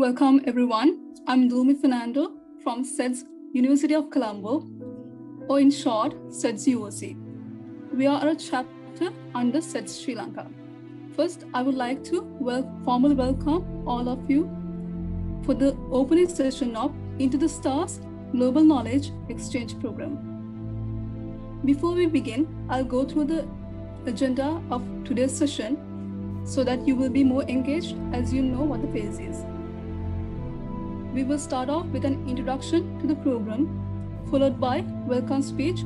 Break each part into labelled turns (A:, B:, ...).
A: Welcome everyone. I'm Dulmi Fernando from SEDS University of Colombo, or in short, SEDSUOC. We are a chapter under SEDS Sri Lanka. First, I would like to formally welcome all of you for the opening session of Into the Stars Global Knowledge Exchange Program. Before we begin, I'll go through the agenda of today's session so that you will be more engaged as you know what the phase is. We will start off with an introduction to the program, followed by welcome speech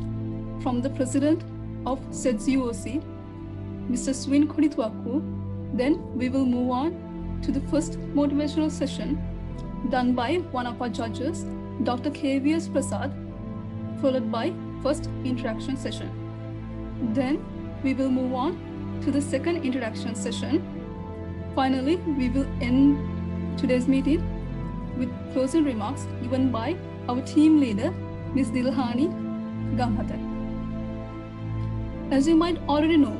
A: from the president of SEDSUOC, Mr. Swin Koditwaku. Then we will move on to the first motivational session done by one of our judges, Dr. KVS Prasad, followed by first interaction session. Then we will move on to the second interaction session. Finally, we will end today's meeting with closing remarks given by our team leader, Ms. Dilhani Gamhatha. As you might already know,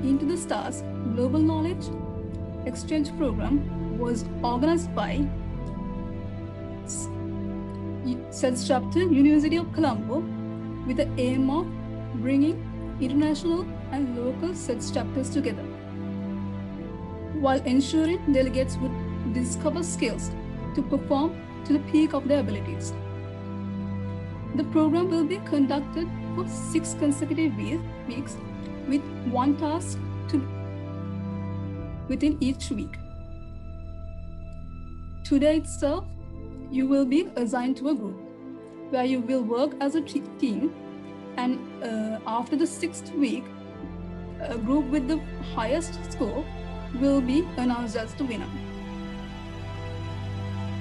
A: Into the Stars Global Knowledge Exchange Program was organized by SEDS Chapter, University of Colombo, with the aim of bringing international and local SEDS chapters together, while ensuring delegates would discover skills to perform to the peak of their abilities. The program will be conducted for 6 consecutive weeks with 1 task within each week. Today itself, you will be assigned to a group where you will work as a team, and after the 6th week, a group with the highest score will be announced as the winner.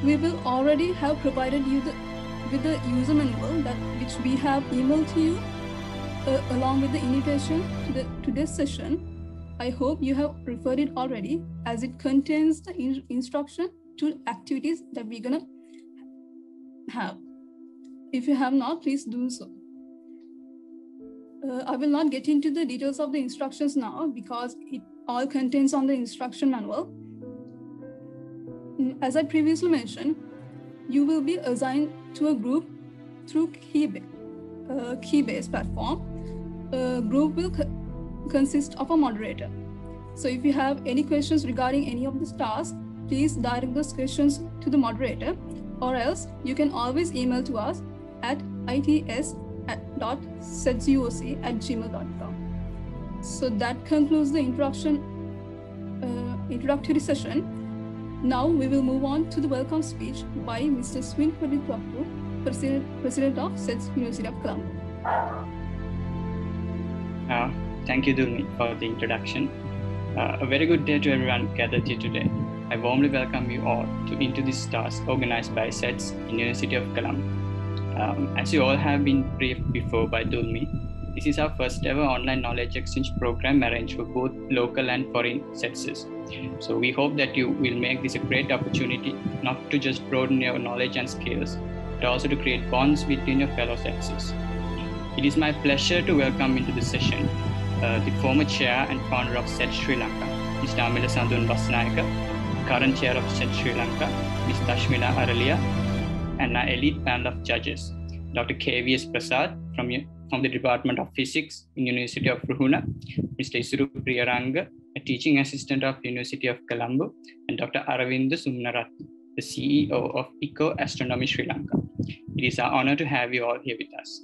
A: We will already have provided you with the user manual which we have emailed to you along with the invitation to this session. I hope you have referred it already, as it contains the instruction to activities that we're gonna have. If you have not, please do so. I will not get into the details of the instructions now because it all contains on the instruction manual. As I previously mentioned, you will be assigned to a group through Keybase platform. A group will consist of a moderator. So if you have any questions regarding any of the tasks, please direct those questions to the moderator, or else you can always email to us at its.sedsuoc@gmail.com. So that concludes the introductory session. Now we will move on to the welcome speech by Mr. Swin Koditwaku, President of SEDS University of Colombo.
B: Thank you, Dulmi, for the introduction. A very good day to everyone gathered here today. I warmly welcome you all to Into the Stars, organized by SEDS University of Colombo. As you all have been briefed before by Dulmi, this is our first ever online knowledge exchange program arranged for both local and foreign SEDSs. So we hope that you will make this a great opportunity not to just broaden your knowledge and skills, but also to create bonds between your fellow SEDSs. It is my pleasure to welcome into the session the former chair and founder of SEDS Sri Lanka, Mr. Amila Sandun Basnayaka, current chair of SEDS Sri Lanka, Ms. Tashmila Aralia, and our elite panel of judges, Dr. KVS Prasad from the Department of Physics in University of Ruhuna, Mr. Isuru Priyaranga, a teaching assistant of University of Colombo, and Dr. Aravinda Sumnaratne, the CEO of Eco Astronomy Sri Lanka. It is our honor to have you all here with us.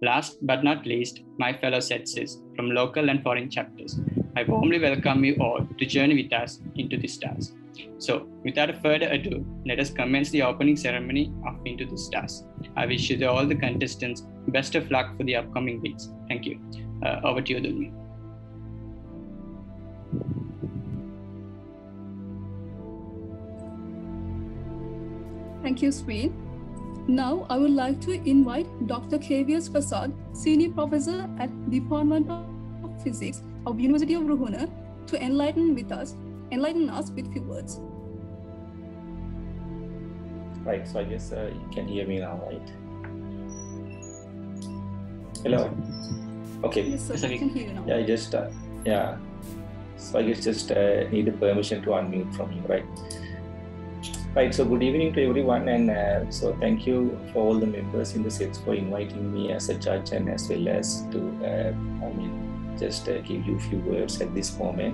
B: Last but not least, my fellow SEDSs from local and foreign chapters, I warmly welcome you all to journey with us into the stars. So without further ado, let us commence the opening ceremony of Into the Stars. I wish you all the contestants best of luck for the upcoming weeks. Thank you. Over to you, Dulmi.
A: Thank you, Swin. Now I would like to invite Dr. KVS Prasad, Senior Professor at Department of Physics of University of Ruhuna, to enlighten us with few words.
C: Right, so I guess you can hear me now, right? Hello. Okay.
A: Yes, sir, I can hear you now.
C: Yeah, So I guess just need a permission to unmute from you, right? Right, so good evening to everyone, and so thank you for all the members in the SEDS for inviting me as a judge and as well as to, just give you a few words at this moment.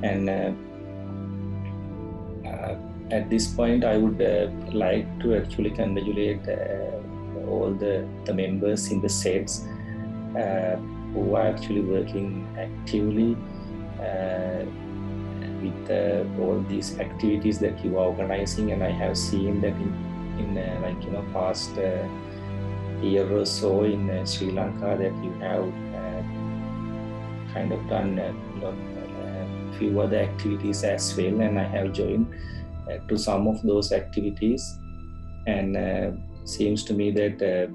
C: And at this point, I would like to actually congratulate all the members in the SEDS who are actually working actively with all these activities that you are organizing, and I have seen that in past year or so in Sri Lanka that you have kind of done a few other activities as well, and I have joined to some of those activities, and seems to me that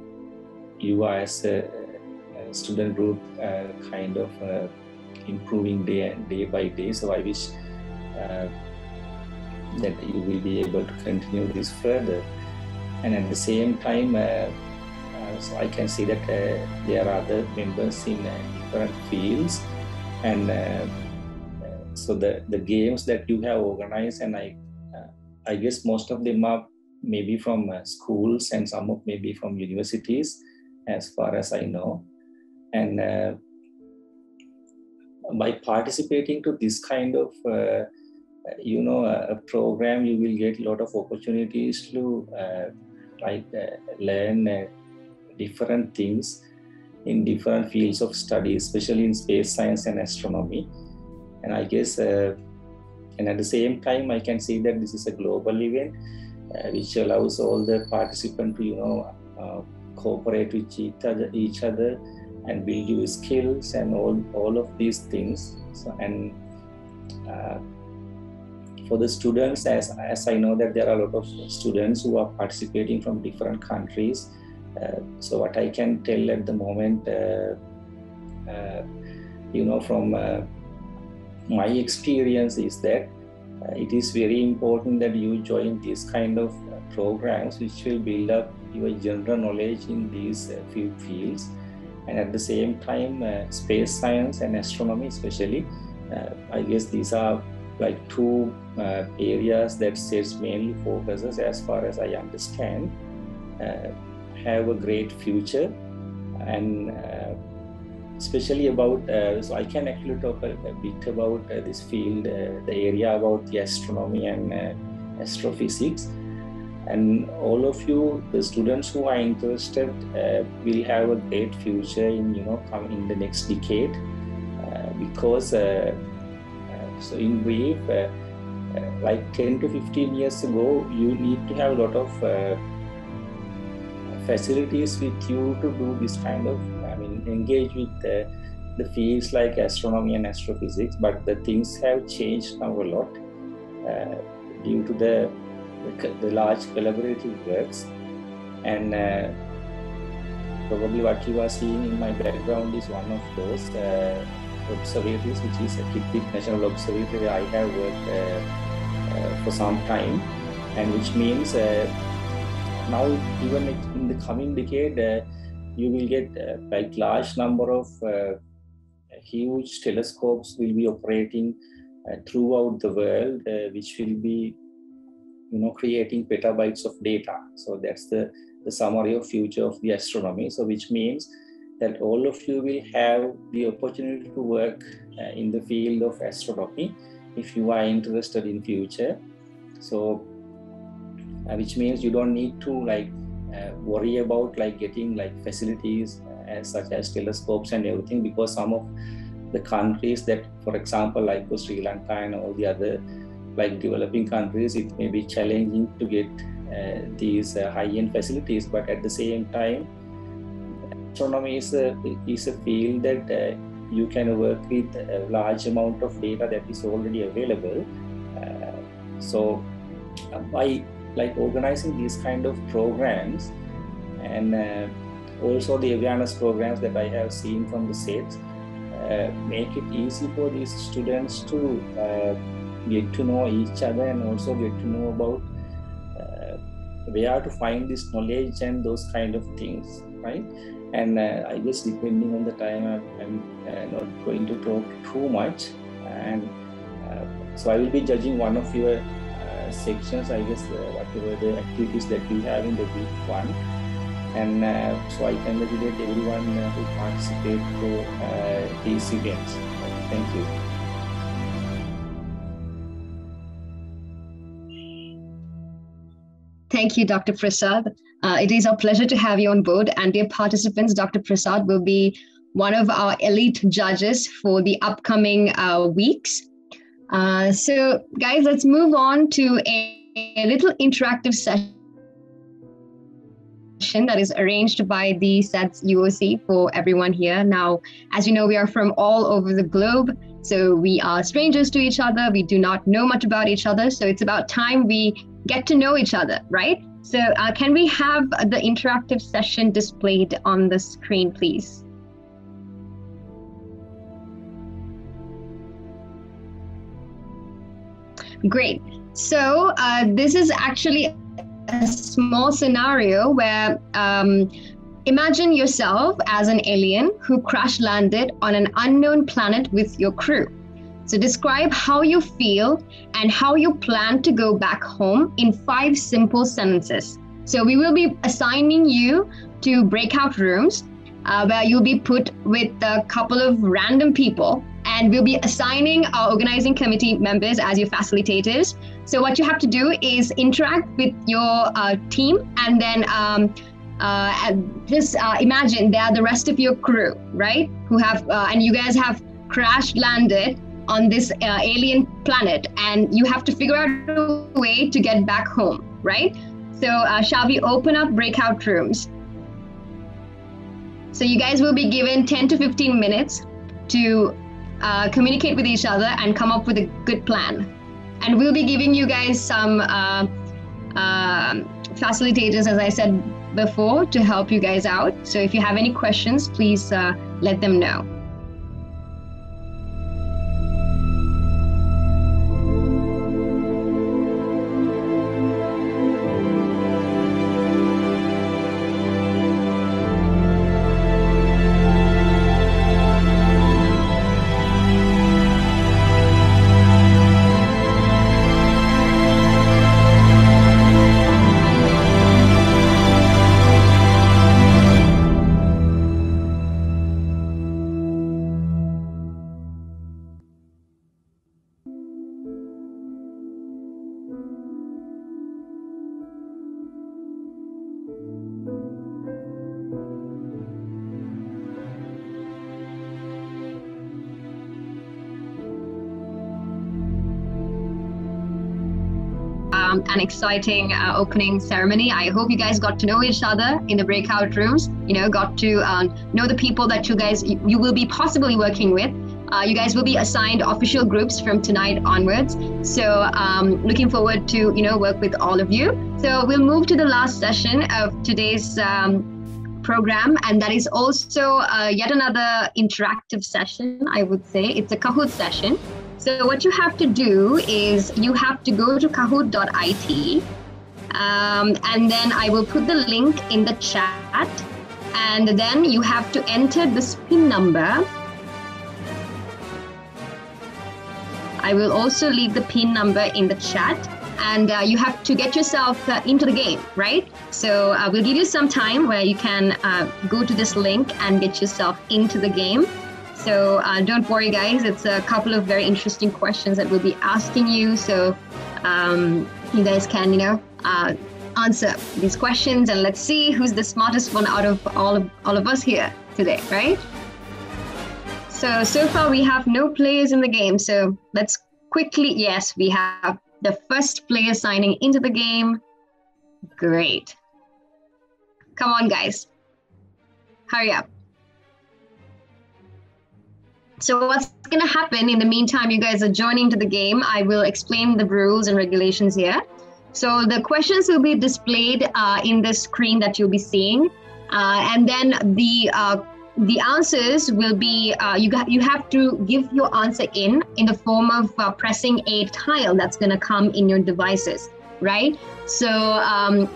C: you are as a student group kind of improving day by day. So I wish that you will be able to continue this further. And at the same time, so I can see that there are other members in different fields, and so the games that you have organized, and I guess most of them are maybe from schools and some of maybe from universities, as far as I know. And by participating to this kind of a program, you will get a lot of opportunities to learn different things in different fields of study, especially in space science and astronomy. And I guess, and at the same time, I can see that this is a global event which allows all the participants to cooperate with each other and build your skills and all of these things. So, and for the students, as I know that there are a lot of students who are participating from different countries. So what I can tell at the moment, from my experience is that it is very important that you join these kind of programs which will build up your general knowledge in these few fields. And at the same time, space science and astronomy especially, I guess these are like two areas that SEDS mainly focuses, as far as I understand, have a great future. And especially about, so I can actually talk a bit about this field, the area about the astronomy and astrophysics. And all of you, the students who are interested, will have a great future in in the next decade, because so in brief, like 10 to 15 years ago, you need to have a lot of facilities with you to do this kind of, engage with the fields like astronomy and astrophysics. But the things have changed now a lot due to the large collaborative works. And probably what you are seeing in my background is one of those observatories, which is a Kippit National Observatory. I have worked for some time, and which means now even in the coming decade, you will get like large number of huge telescopes will be operating throughout the world, which will be creating petabytes of data. So that's the summary of future of the astronomy. So which means that all of you will have the opportunity to work in the field of astronomy if you are interested in future. So which means you don't need to worry about getting facilities such as telescopes and everything, because some of the countries that, for example, like Sri Lanka and all the other developing countries, it may be challenging to get these high-end facilities. But at the same time, astronomy is a field that you can work with a large amount of data that is already available. So by organizing these kind of programs, and also the awareness programs that I have seen from the SEDS, make it easy for these students to get to know each other, and also get to know about where to find this knowledge and those kind of things, right? And I guess depending on the time, I'm not going to talk too much, and so I will be judging one of your sections, I guess, whatever the activities that we have in the week 1. And so I congratulate everyone who participate to these events. Thank you.
D: Thank you, Dr. Prasad. It is our pleasure to have you on board. And dear participants, Dr. Prasad will be one of our elite judges for the upcoming weeks. So guys, let's move on to a little interactive session that is arranged by the SEDSUOC for everyone here. Now, as you know, we are from all over the globe, so we are strangers to each other. We do not know much about each other, so it's about time we get to know each other, right? So can we have the interactive session displayed on the screen, please? Great. So this is actually a small scenario where imagine yourself as an alien who crash landed on an unknown planet with your crew. So describe how you feel and how you plan to go back home in 5 simple sentences. So we will be assigning you to breakout rooms where you'll be put with a couple of random people, and we'll be assigning our organizing committee members as your facilitators. So what you have to do is interact with your team, and then just imagine they are the rest of your crew, right? Who have, and you guys have crash landed on this alien planet, and you have to figure out a way to get back home, right? So shall we open up breakout rooms? So you guys will be given 10 to 15 minutes to communicate with each other and come up with a good plan. And we'll be giving you guys some facilitators, as I said before, to help you guys out. So if you have any questions, please let them know. An exciting opening ceremony. I hope you guys got to know each other in the breakout rooms, you know, got to know the people that you will be possibly working with. You guys will be assigned official groups from tonight onwards. So looking forward to, you know, work with all of you. So we'll move to the last session of today's program, and that is also yet another interactive session, I would say. It's a Kahoot session. So what you have to do is you have to go to kahoot.it, and then I will put the link in the chat, and then you have to enter the PIN number. I will also leave the PIN number in the chat, and you have to get yourself into the game, right? So we'll give you some time where you can go to this link and get yourself into the game. So don't worry, guys. It's a couple of very interesting questions that we'll be asking you. So you guys can, you know, answer these questions, and let's see who's the smartest one out of all of us here today, right? So far we have no players in the game. So let's quickly, yes, we have the first player signing into the game. Great. Come on, guys. Hurry up. So what's going to happen in the meantime, you guys are joining to the game, I will explain the rules and regulations here. So the questions will be displayed in the screen that you'll be seeing. And then the answers will be, you have to give your answer in the form of pressing a tile that's going to come in your devices, right? So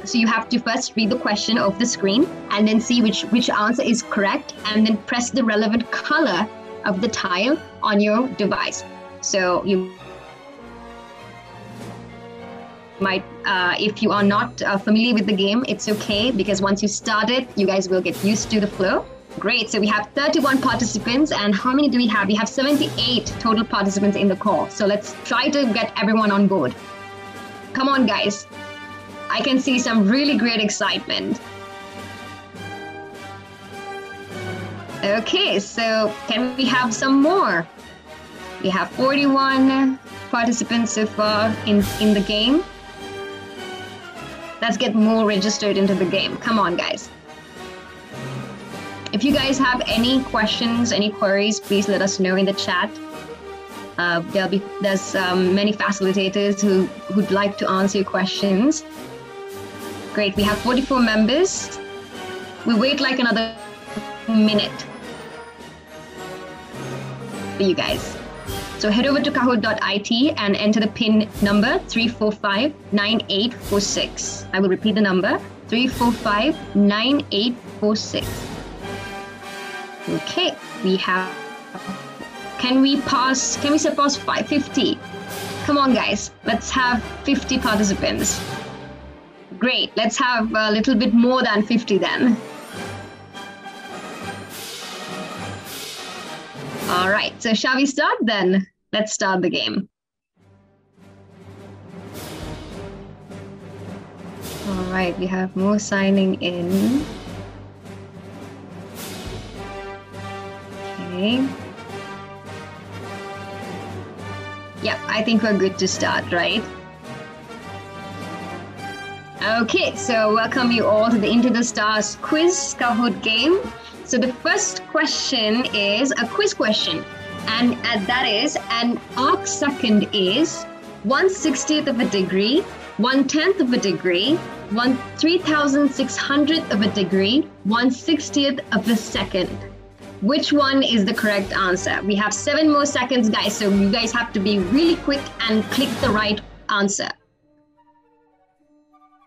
D: so you have to first read the question off the screen and then see which answer is correct, and then press the relevant color of the tile on your device. So you might, if you are not familiar with the game, it's okay, because once you start it, you guys will get used to the flow. Great, so we have 31 participants, and how many do we have? We have 78 total participants in the call. So let's try to get everyone on board. Come on, guys. I can see some really great excitement. Okay, so can we have some more? We have 41 participants so far in the game. Let's get more registered into the game. Come on, guys. If you guys have any questions, any queries, please let us know in the chat. There's many facilitators who'd like to answer your questions. Great, we have 44 members. We wait like another minute for you guys. So head over to kahoot.it and enter the PIN number 3459846. I will repeat the number, 3459846. Okay, we have, can we surpass 50? Come on, guys, let's have 50 participants. Great, let's have a little bit more than 50 then. All right, so shall we start then? Let's start the game. All right, we have more signing in. Okay. Yeah, I think we're good to start, right? Okay, so welcome you all to the Into the Stars quiz Kahoot game. So the first question is a quiz question, and that is, an arc second is 1/60th of a degree, 1/10th of a degree, 1/3600th of a degree, 1/60th of a second. Which one is the correct answer? We have 7 more seconds, guys, so you guys have to be really quick and click the right answer.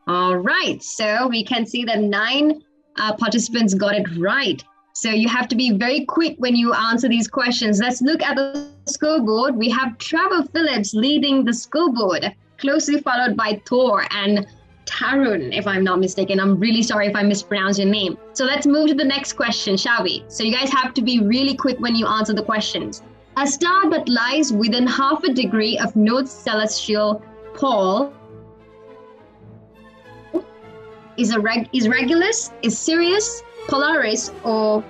D: All right, so we can see that 9 participants got it right. So you have to be very quick when you answer these questions. Let's look at the scoreboard. We have Trevor Phillips leading the scoreboard, closely followed by Thor and Tarun, if I'm not mistaken. I'm really sorry if I mispronounced your name. So let's move to the next question, shall we? So you guys have to be really quick when you answer the questions. A star that lies within half a degree of North Celestial Pole is Regulus, is Sirius, Polaris, or...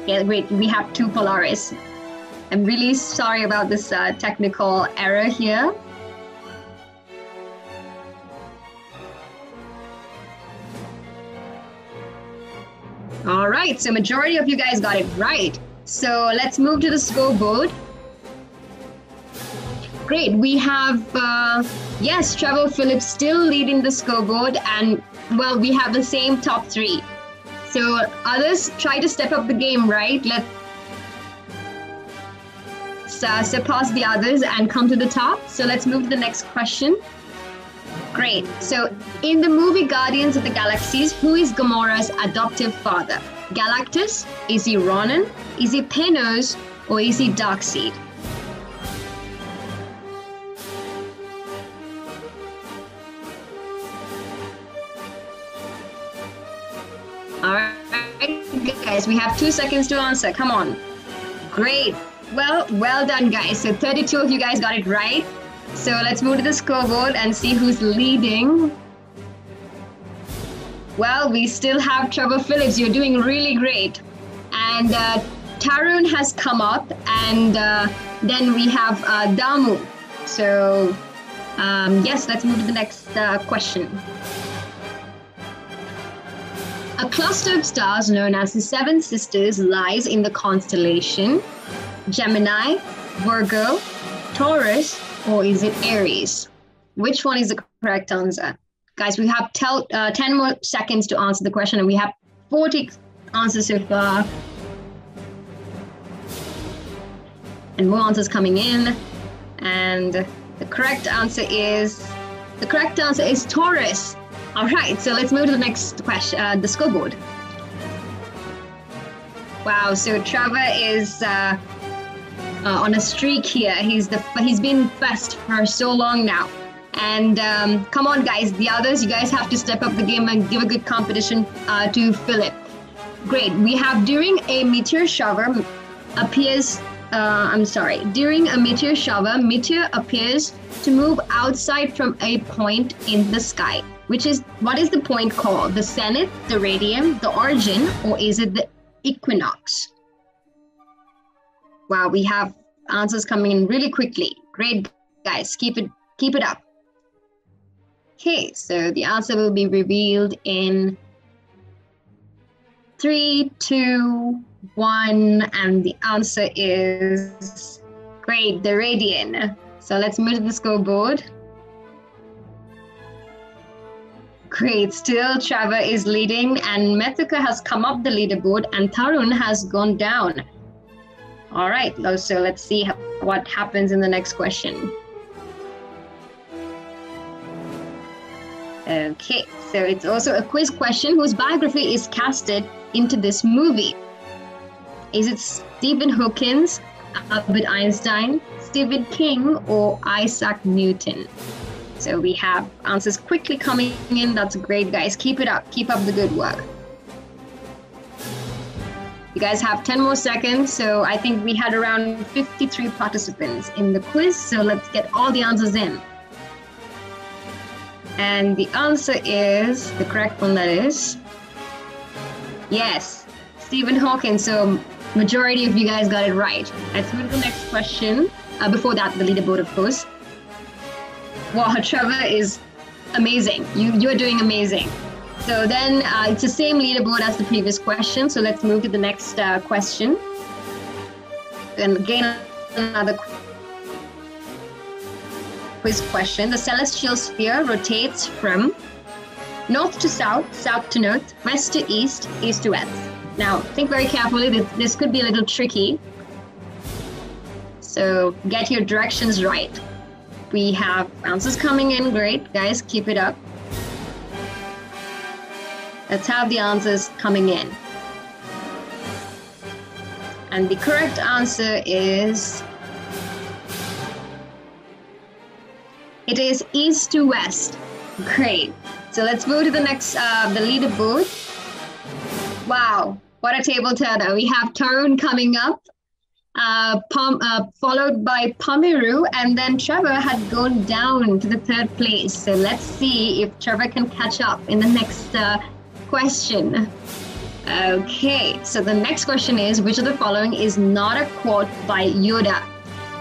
D: Yeah, wait, we have 2 Polaris. I'm really sorry about this technical error here. All right, so majority of you guys got it right. So let's move to the scoreboard. Great, we have, yes, Trevor Phillips still leading the scoreboard, and well, we have the same top 3. So others try to step up the game, right? Let's surpass the others and come to the top. So let's move to the next question. Great. So in the movie Guardians of the Galaxies, who is Gamora's adoptive father? Galactus? Is he Ronan? Is he Panos? Or is he Darkseid? All right, guys, we have 2 seconds to answer. Come on. Great. Well done, guys. So 32 of you guys got it right. So let's move to the scoreboard and see who's leading. Well, we still have Trevor Phillips. You're doing really great. And Tarun has come up, and then we have Damu. So yes, let's move to the next question. A cluster of stars known as the Seven Sisters lies in the constellation Gemini, Virgo, Taurus, or is it Aries? Which one is the correct answer? Guys, we have 10 more seconds to answer the question, and we have 40 answers so far. And more answers coming in. And the correct answer is Taurus. All right, so let's move to the next question, the scoreboard. Wow, so Trevor is on a streak here. He's been first for so long now. And come on, guys, the others, you guys have to step up the game and give a good competition to Philip. Great. We have during a meteor shower appears, during a meteor shower, meteor appears to move outside from a point in the sky. What is the point called? The zenith, the radian, the origin, or is it the equinox? Wow, we have answers coming in really quickly. Great, guys, keep it up. Okay, so the answer will be revealed in 3, 2, 1, and the answer is great, the radian. So let's move to the scoreboard. Great, still Trevor is leading, and Methuka has come up the leaderboard, and Tarun has gone down. All right, so let's see what happens in the next question. Okay, so it's also a quiz question whose biography is casted into this movie. Is it Stephen Hawking, Albert Einstein, Stephen King, or Isaac Newton? So we have answers quickly coming in. That's great, guys. Keep it up. Keep up the good work. You guys have 10 more seconds. So I think we had around 53 participants in the quiz. So let's get all the answers in. And the answer is, the correct one that is, yes, Stephen Hawking. So majority of you guys got it right. Let's move to the next question. Before that, the leaderboard, of course. Wow, Trevor is amazing. You're doing amazing. So then it's the same leaderboard as the previous question. So let's move to the next question. And again, another quiz question. The celestial sphere rotates from north to south, south to north, west to east, east to west. Now, think very carefully. This could be a little tricky. So get your directions right. We have answers coming in. Great, guys, keep it up. Let's have the answers coming in. And the correct answer is, it is east to west. Great. So let's move to the next, the leaderboard. Wow, what a table turner. We have Tarun coming up, followed by Pamiru, and then Trevor had gone down to the third place. So let's see if Trevor can catch up in the next question. Okay, so the next question is, which of the following is not a quote by Yoda?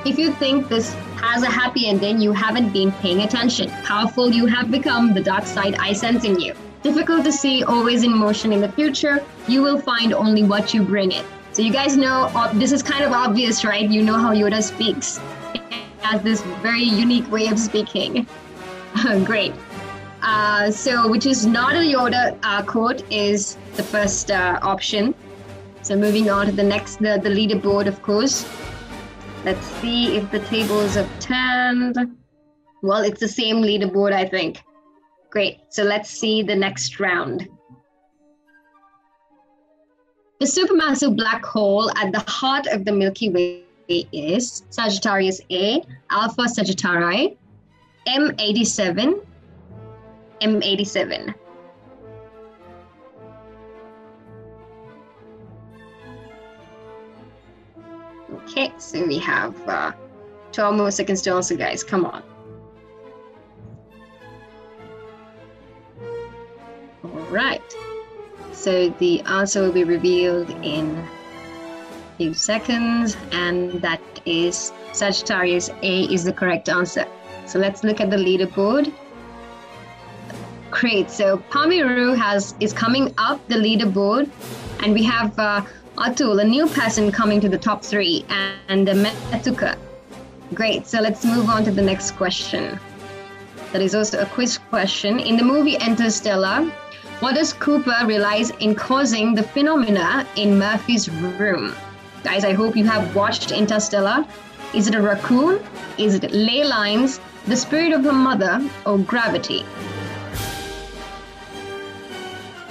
D: If you think this has a happy ending, you haven't been paying attention. Powerful you have become, the dark side I sense in you. Difficult to see, always in motion in the future, you will find only what you bring it. So you guys know, this is kind of obvious, right? You know how Yoda speaks. He has this very unique way of speaking. Great. So which is not a Yoda quote is the first option. So moving on to the next, the leaderboard, of course. Let's see if the tables have turned. Well, it's the same leaderboard, I think. Great. So let's see the next round. The supermassive black hole at the heart of the Milky Way is Sagittarius A, Alpha Sagittarii, M87, M87. Okay, so we have 12 more seconds to answer, guys. Come on. All right. So the answer will be revealed in a few seconds, and that is Sagittarius A is the correct answer. So let's look at the leaderboard. Great. So Pamiru is coming up the leaderboard, and we have Atul, a new person, coming to the top 3, and Methuka. Great. So let's move on to the next question. That is also a quiz question. In the movie Interstellar, what does Cooper realize in causing the phenomena in Murphy's room? Guys, I hope you have watched Interstellar. Is it a raccoon? Is it ley lines, the spirit of her mother, or gravity?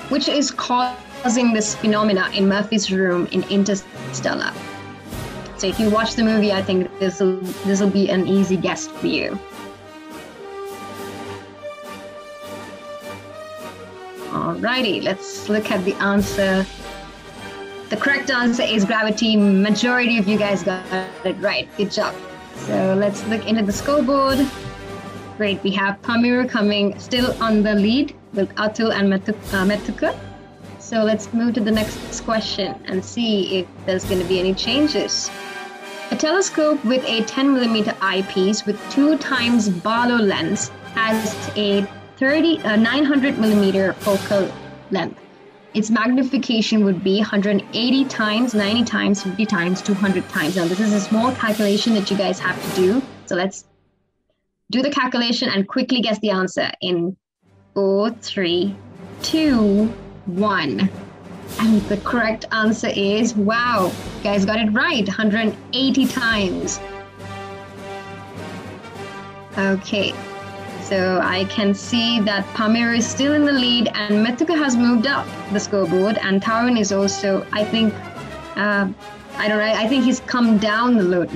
D: Which is causing this phenomena in Murphy's room in Interstellar? So if you watch the movie, I think this will be an easy guess for you. Alrighty, let's look at the answer. The correct answer is gravity. Majority of you guys got it right. Good job. So let's look into the scoreboard. Great, we have Pamiru coming still on the lead with Atul and Metuka. So let's move to the next question and see if there's going to be any changes. A telescope with a 10mm eyepiece with 2 times Barlow lens has a 900mm focal length. Its magnification would be 180 times, 90 times, 50 times, 200 times. Now, this is a small calculation that you guys have to do. So let's do the calculation and quickly guess the answer in 4, 3, 2, 1. And the correct answer is, wow, you guys got it right, 180 times. Okay. So I can see that Pamir is still in the lead and Metuka has moved up the scoreboard and Tarun is also, I think, I think he's come down the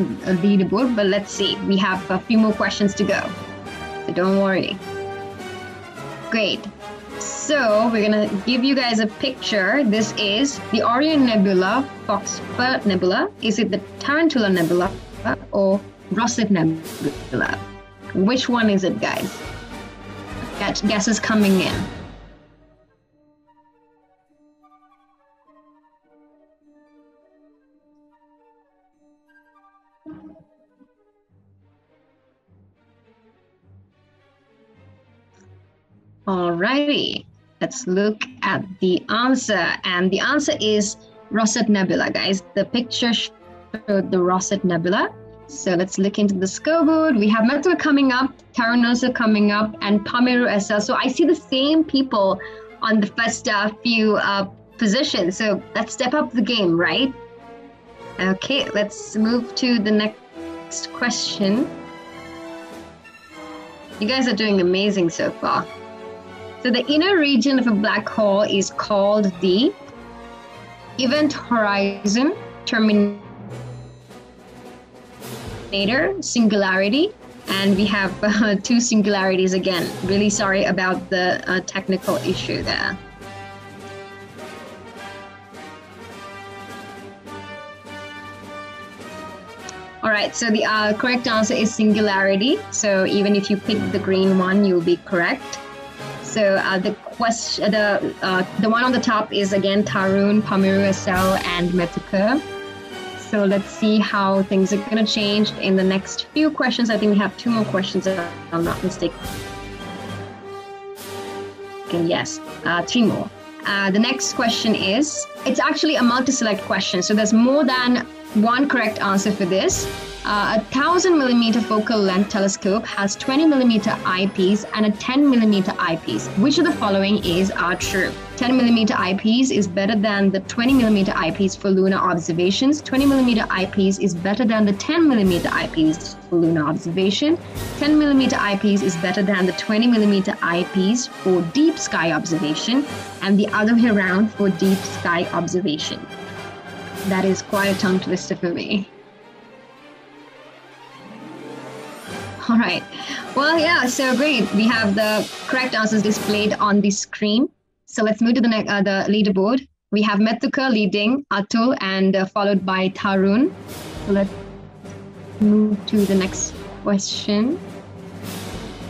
D: leaderboard, but let's see. We have a few more questions to go, so don't worry. Great. So we're gonna give you guys a picture. This is the Orion Nebula, Foxfur Nebula. Is it the Tarantula Nebula or Rosset Nebula? Which one is it, guys? Guesses coming in. Alrighty, let's look at the answer. And the answer is Rosset Nebula, guys. The picture showed the Rosset Nebula. So let's look into the scoreboard. We have Metuka coming up, Tarun also coming up, and Pamiru as well. So I see the same people on the first few positions. So let's step up the game, right? Okay, let's move to the next question. You guys are doing amazing so far. So the inner region of a black hole is called the event horizon terminator singularity, and we have 2 singularities again. Really sorry about the technical issue there. All right, so the correct answer is singularity. So even if you pick the green one, you'll be correct. So the one on the top is again Tarun, Pamiru, SL, and Metuka. So let's see how things are going to change in the next few questions. I think we have 2 more questions, if I'm not mistaken. Okay, yes, 3 more. The next question is, it's actually a multi-select question. So there's more than one correct answer for this. A 1000mm focal length telescope has 20mm eyepiece and a 10mm eyepiece. Which of the following are true? 10mm eyepiece is better than the 20mm eyepiece for lunar observations. 20mm eyepiece is better than the 10mm eyepiece for lunar observation. 10mm eyepiece is better than the 20mm eyepiece for deep sky observation, and the other way around for deep sky observation. That is quite a tongue twister for me. All right. Well, yeah, so great. We have the correct answers displayed on the screen. So let's move to the leaderboard. We have Metuka leading, Atul, and followed by Tarun. So let's move to the next question.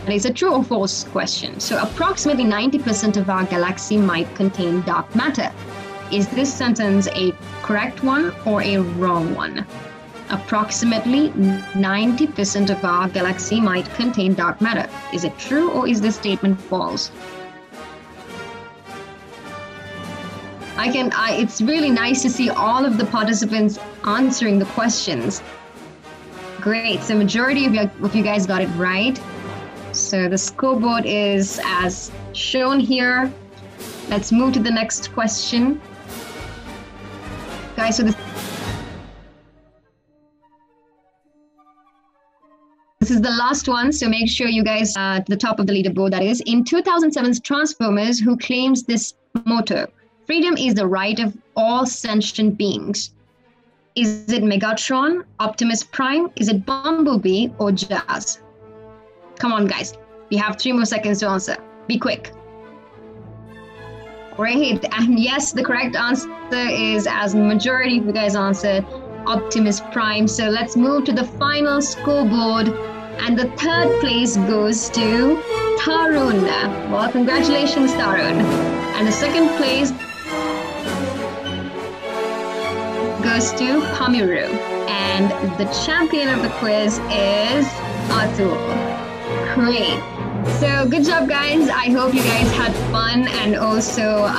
D: And it's a true or false question. So approximately 90% of our galaxy might contain dark matter. Is this sentence a correct one or a wrong one? Approximately 90% of our galaxy might contain dark matter. Is it true or is this statement false? It's really nice to see all of the participants answering the questions. Great, so majority of you guys got it right. So the scoreboard is as shown here. Let's move to the next question. Guys, so this is the last one, so make sure you guys at the top of the leaderboard, that is. In 2007's Transformers, who claims this motto? Freedom is the right of all sentient beings. Is it Megatron, Optimus Prime? Is it Bumblebee or Jazz? Come on, guys. We have 3 more seconds to answer. Be quick. Great. And yes, the correct answer is, as majority of you guys answered, Optimus Prime. So let's move to the final scoreboard. And the third place goes to Tarun. Well, congratulations, Tarun. And the second place goes to Pamiru. And the champion of the quiz is Atul. Great. So good job, guys. I hope you guys had fun and also,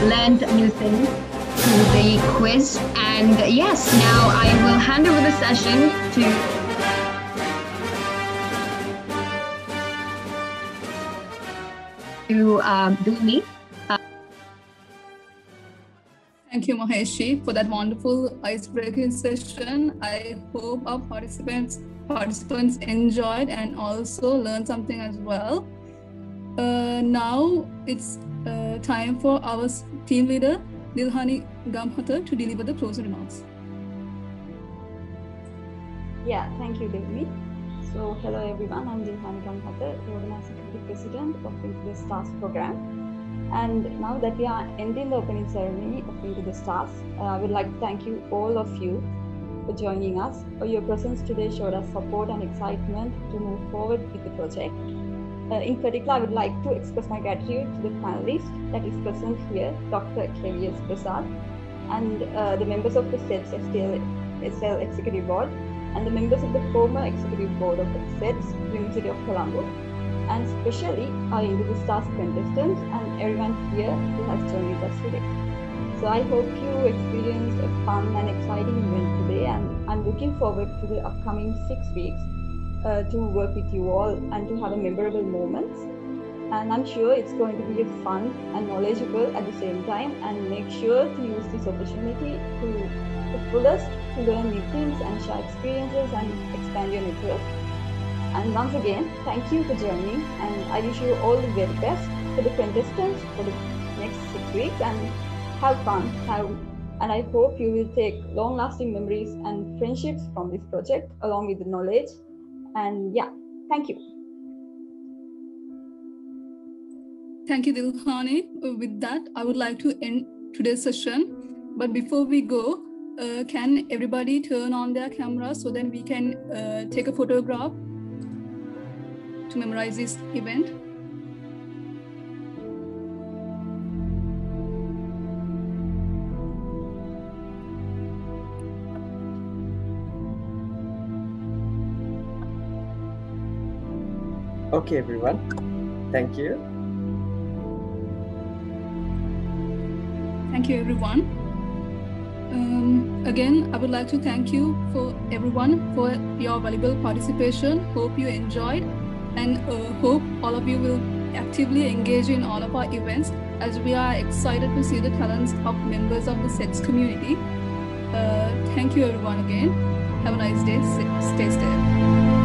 D: learned new things through the quiz. And yes, now I will hand over the session to Dumi.
A: Thank you, Maheshi, for that wonderful ice-breaking session. I hope our participants enjoyed and also learned something as well. Now it's time for our team leader, Dilhani Gamhata, to deliver the closing remarks.
E: Yeah, thank you, Devi. So, hello everyone, I'm Dilhani Gamhata, the Organizing Committee President of Into the Stars program. And now that we are ending the opening ceremony of Into the Stars, I would like to thank you, all of you, for joining us. Your presence today showed us support and excitement to move forward with the project. In particular, I would like to express my gratitude to the panelists that is present here, Dr. K.V.S. Prasad, and the members of the SEDSUOC Executive Board, and the members of the former Executive Board of the SEDS, University of Colombo, and especially our Into the Stars contestants and everyone here who has joined us today. So I hope you experienced a fun and exciting event today, and I'm looking forward to the upcoming 6 weeks to work with you all and to have a memorable moments. And I'm sure it's going to be a fun and knowledgeable at the same time, and make sure to use this opportunity to the fullest to learn new things and share experiences and expand your network. And once again, thank you for joining, and I wish you all the very best for the contestants for the next 6 weeks, and have fun, and I hope you will take long-lasting memories and friendships from this project along with the knowledge. And yeah, thank you.
A: Thank you, Dilhani. With that, I would like to end today's session. But before we go, can everybody turn on their camera so then we can take a photograph to memorize this event?
F: Okay, everyone. Thank you.
A: Thank you, everyone. Again, I would like to thank you for everyone for your valuable participation. Hope you enjoyed, and hope all of you will actively engage in all of our events, as we are excited to see the talents of members of the SEDS community. Thank you, everyone, again. Have a nice day. Stay safe.